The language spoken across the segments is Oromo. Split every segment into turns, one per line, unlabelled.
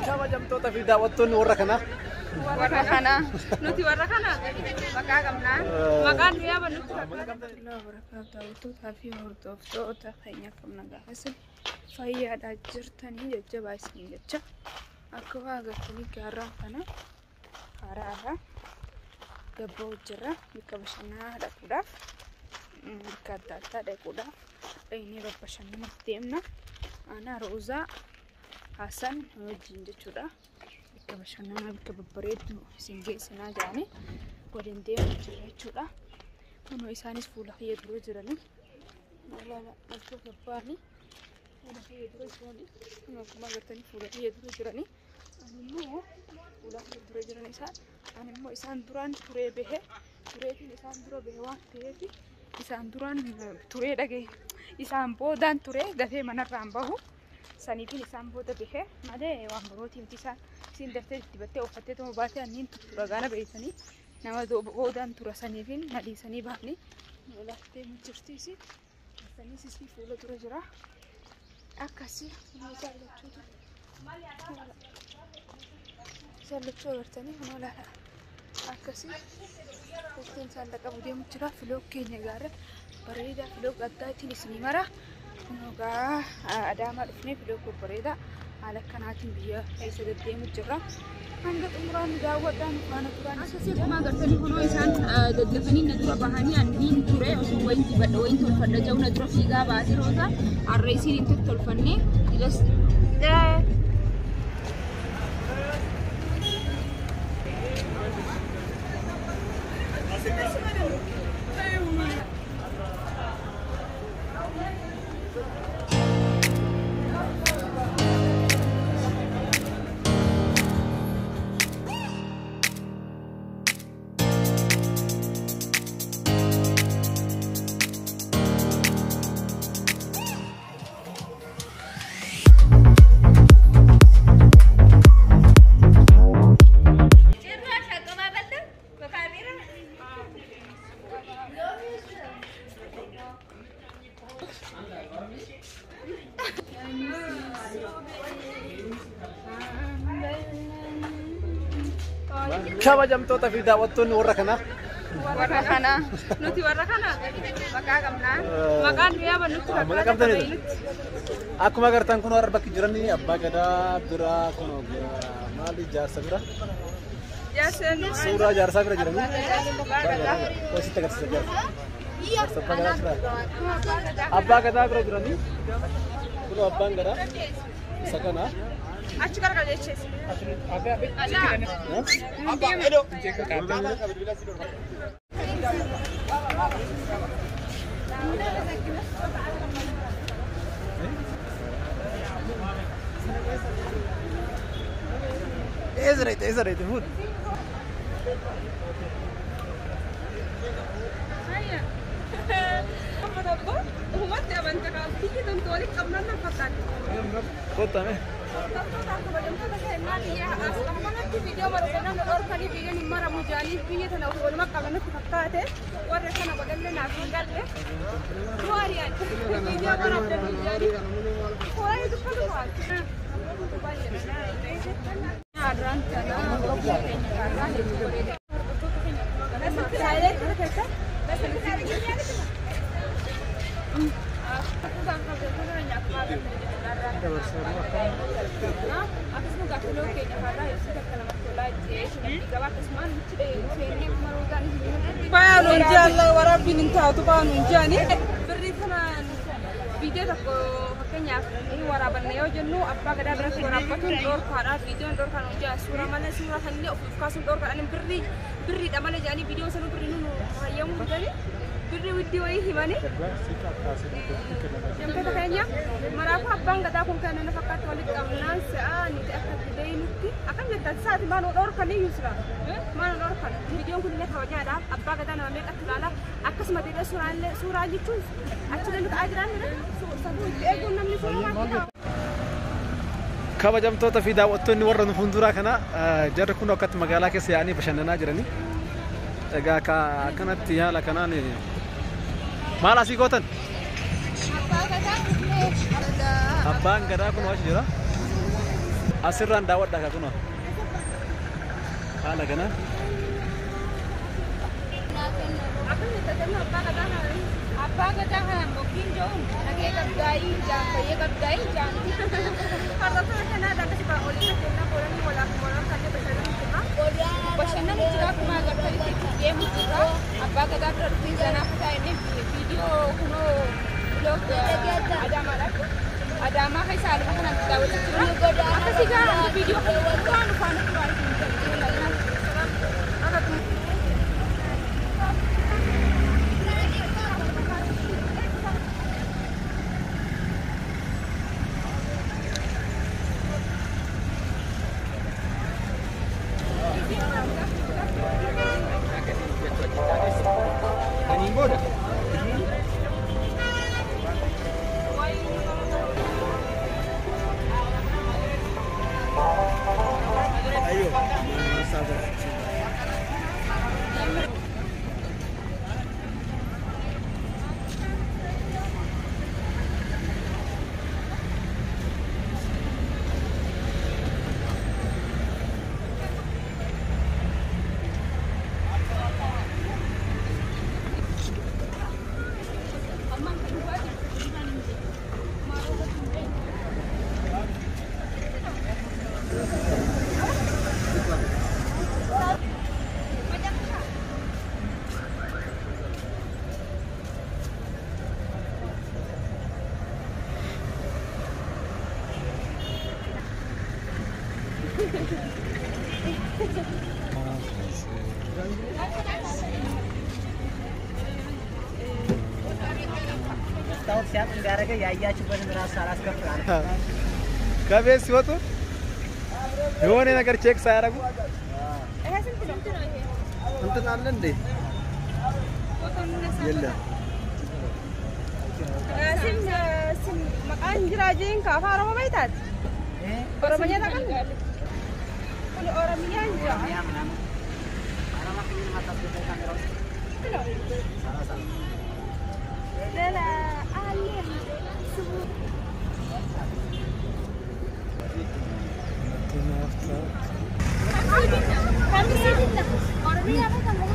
Kabajamtoota fi daawwattoonni warra kanaa.
Warra kana nuti warra kana maqaa qabna. Maqaan nuyaa banutti daawwattootaa fi hordoftoota keenya qabna gaafas fayyaadhaa jirtanii jajjabaa isin jecha akka waa agartanii gaarraa kana haraarraa gabbaa hojjerra bakka bashannanaa dhaquudhaaf bakka adda addaa dhaquudhaaf dhaynee bashannanaaf deemna. Ana Roozaa Hasan wajjin jechuudha. Bakka bashannanaa bakka babbareedu isin geessinaa jedhanii waliin deemaa jirra jechuudha. Kunoo isaanis fuula kiyya dura jiranii ilaala bakka gabbaanii fuula kiyya dura jiranii kunoo akkuma agartanii fuula kiyya dura jiranii animmoo fuula kiyya dura jiran animmoo isaan duraan turee bahee tureetiin isaan dura bahee waan ta'eef isaan duraan turee dhagee isaan boodaan turee dafee manarraan bahu saniifin isaan booda bahee malee waan birootii miti isaan isin daftee itti battee uffattee tuma baatee anniin ragaana beeksanii nama boodaan tura saniifin nadhiisanii bahanii laaftee mijirtiisi sanii sisii fuula dura jira akkasii jaalachuu agartanii kunoo laala akkasii waqtiin isaan dhaqabu deemu jira. Filoo keenya gaara bareedaa filoo addaa ittiin isinii mara kunoo gaa Adaamaa dhufnee filoo bareedaa haala kanaatiin biyya keessa deddeemu jira. Hanga xumuraan daawwadhaan faana turaan akkasii akkuma agartanii kunoo isaan daddafanii na dura bahanii anniin ture osoo wayin dibadha wayin tolfadha jedhu na dura fiigaa baatee Roozaa harree isiin itti tolfannee ilas
Kabajamtoota fi daawwattoonni warra kanaa.
Warra kana nuti warra kana maqaa qabna. Maqaan nuyaa banutti fakkaata.
Akkuma agartan kun warra bakki jiranii abbaa gadaa bira kun maali jaarsa bira. Suuraa jaarsaa bira jiranii. Wasitti agarsiisa jaarsa. Abbaa gadaa bira jiranii. Kun abbaan gadaa isa kana.
Achi gargar jechuus.
Ezra, food.
Video baru saja orang kali video ni marah mujali video tanah usul mak kalau nak fakta ada orang sana badan le nak tinggal le dua hari aja video baru ada mujali orang itu kalau buat adran tanah adran itu boleh saya itu kerja aku bangga dengan nyapa aku semua gak perlu kayaknya karena ya sudah kalau aku lagi tiga waktu semua ini kemarukan ini pak nunjan lah warna binin tahu tuh pak nunjan ini beri teman video aku makanya ini warna beneo jenuh apa kada berarti apa tuh dor karena video dor kan nunjan surah mana surah ini kasih dor kan beri damai jadi video selalu beri nunu ayam jadi beri video ini mana yang kata kayaknya merapat bang kata aku kan anak fakat walid kamnas ni akan didainti akan lihat saat mana orang kan ini yusra mana orang kan video aku lihat hawanya ada apa kata namanya atlala akas mati dia surah itu acuh dan keajaran satu ego namanya surah mati
Kabajamtoota fi daawwattoonni warra nu fuulduraa kana jarri kun akkatti magaalaa keessa yaa'anii bashannanaa jiranii Egaa kanatti yaala kanaan maal asii gootan? Abbaan gadaa kun as jira. Asirraan daawwadhaa ka kunoo. Haala kanaan.
Abbaa gadaa kanaan bokkiin jiruun dhagee qabdaa'ii ijaan fayyee qabdaa'ii ijaan. Har'oota kanaa akkasii ba'aa olii kanneen boolanii walaaf kanneen bashannana jira akkuma agartanitti deemu jira. Abbaa gadaa bira dhufee zanaaf taa'ee viidiyoo kunoo biloog Adaamaadha. Adaamaa keessa aluma kanaan daawwachaa jira. Akkasii gaa viidiyoo kan waan
siap negara ke ya iya coba merasa ras kafran.
Kabeh siwatu? Yone nagar check saya ragu. Antan allen deh. Yalla. Sim makan jirajin ka fara mo baitat. Oromnya tak kan? Kalau orangnya aja.
Ya, mana? Orang makin mata kita kamera. Salah.
Lala, alim. Sebut. Kami sini tak. Orangnya apa kamu?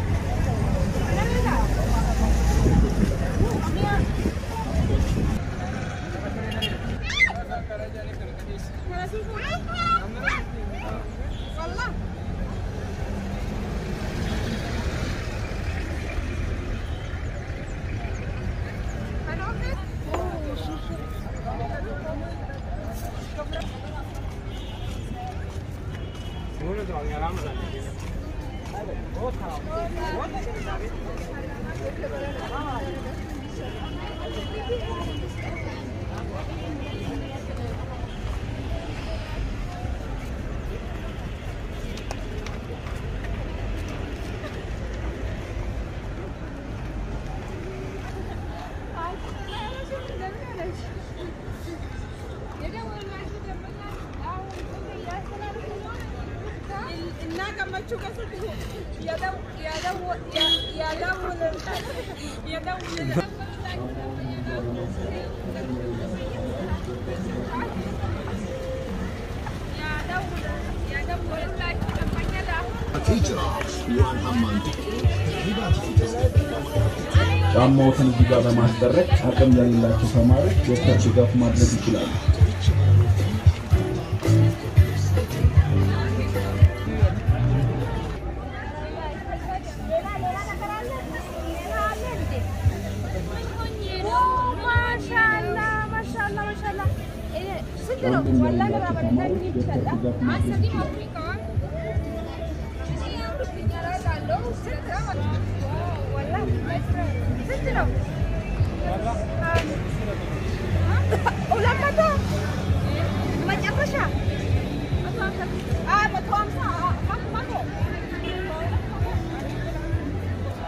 ጫማዎትን እዚህ ጋር በማስደረግ አቅም ለሌላቸው ተማሪዎች ዶክተር ድጋፍ ማድረግ ይችላሉ።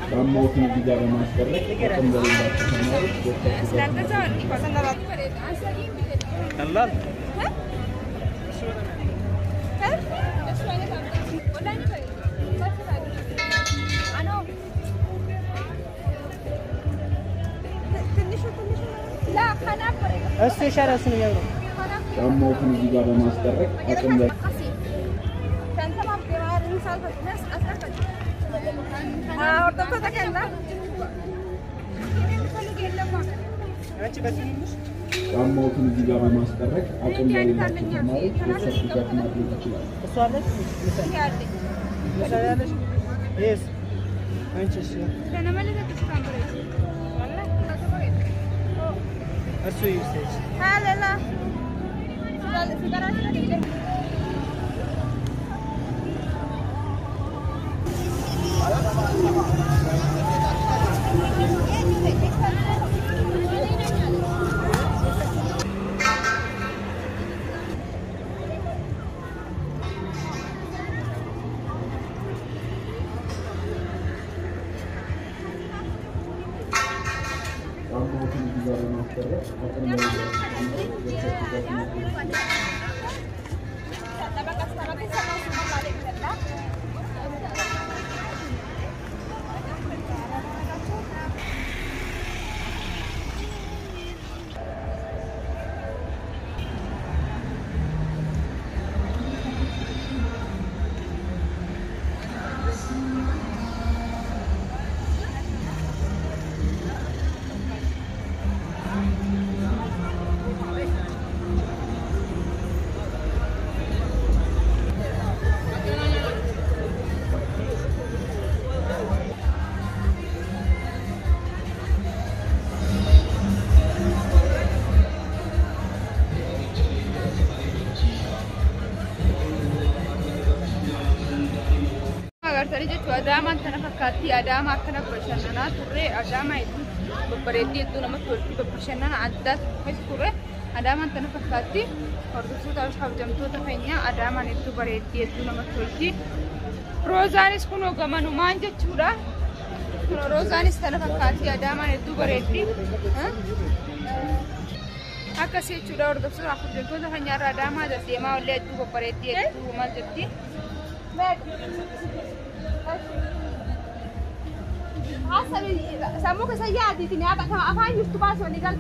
ጫማዎትን እዚህ ጋር በማስደረግ አቅም ለሌላቸው ተማሪዎች ዶክተር
ቀላል እሱ ይሻላል እሱ ነው የሚያምረው
ጫማዎችን እዚህ ጋር በማስጠረቅ አቅም ላይ ጫማዎችን እዚህ ጋር በማስጠረቅ አቅም ላይ ያላቸው ተማሪዎች በሰርቲፊኬት ማግኘት ይችላሉ።
እሱ አለች ያለች yes አንቺስ እሱ ይስቴጅ
ሃሌላ Tadi je adama tana fakati adama kana pershanana turre adama itu beberedi itu nama turki pershanana adat mes turre adama tana fakati ordusu tarus habjam tu tafenya adama itu beredi itu nama turki rozanis kuno gamanu manja chuda rozanis tana fakati adama itu beredi akase chuda ordusu habjam tu tafenya adama jadi ma oleh itu beredi itu mal jadi سموك سيادي تني أبغى كم أفهم يفتباس ونقول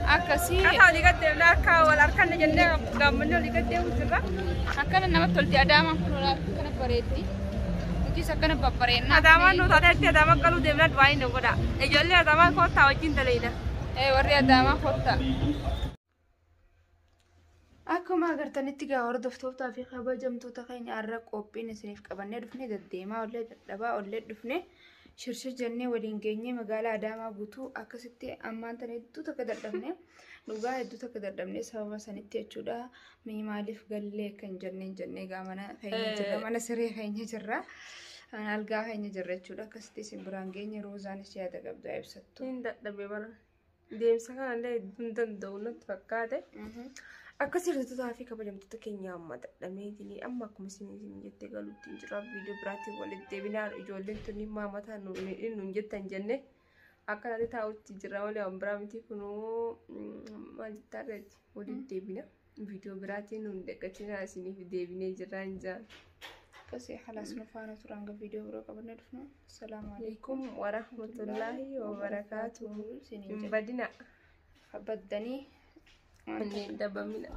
أكسي أخالي قد ولا كاول أركان جنة قامني ولا قد وجرا أكان نما تلتي أداما كنا بريتي وجي سكنا ببرينا أداما نو تاتي أداما كلو دمنا دواين نقودا إجولي أداما كوتا وجين تلينا وري أداما كوتا akkuma agartanitti gaa hordoftootaa fi kabajamtoota keenya har'a qophiin isiniif qabannee dhufne deddeemaa ollee dadhabaa ollee dhufne shirshir jennee waliin geenye magaalaa Adaamaa guutuu akkasitti ammaan tan hedduu takka dadhabne dhugaa hedduu takka dadhabne sababa sanitti jechuudha maaliif gallee kan jennee gaa mana keenya jirra mana siree keenya jirra algaa keenya jirra jechuudha akkasitti isin biraan geenye roozaanis yaada qabdaa ibsattu hin dadhabee bara deemsa kanallee hedduun danda'u natti fakkaate akkasitti taafi kabajamtoota keenya amma dadhamee jini amma akkuma isin jettee galuutti jira viidiyoo biraatiin walitti deebinaa ijoolleen tunni maamataa nuun jettan jenne akka natti taa'utti jira malee waan biraa miti kunuu maal jettaarreeti walitti deebina viidiyoo biraatiin nuun deeggachiinaa isiniif deebinee jirra hin jaan akkasii halas nu faana turaan ga viidiyoo biroo qabannee dhufna assalaamu alaykum warahmatullaahi wabarakaatuhu hin badina baddanii Ini dah berminat.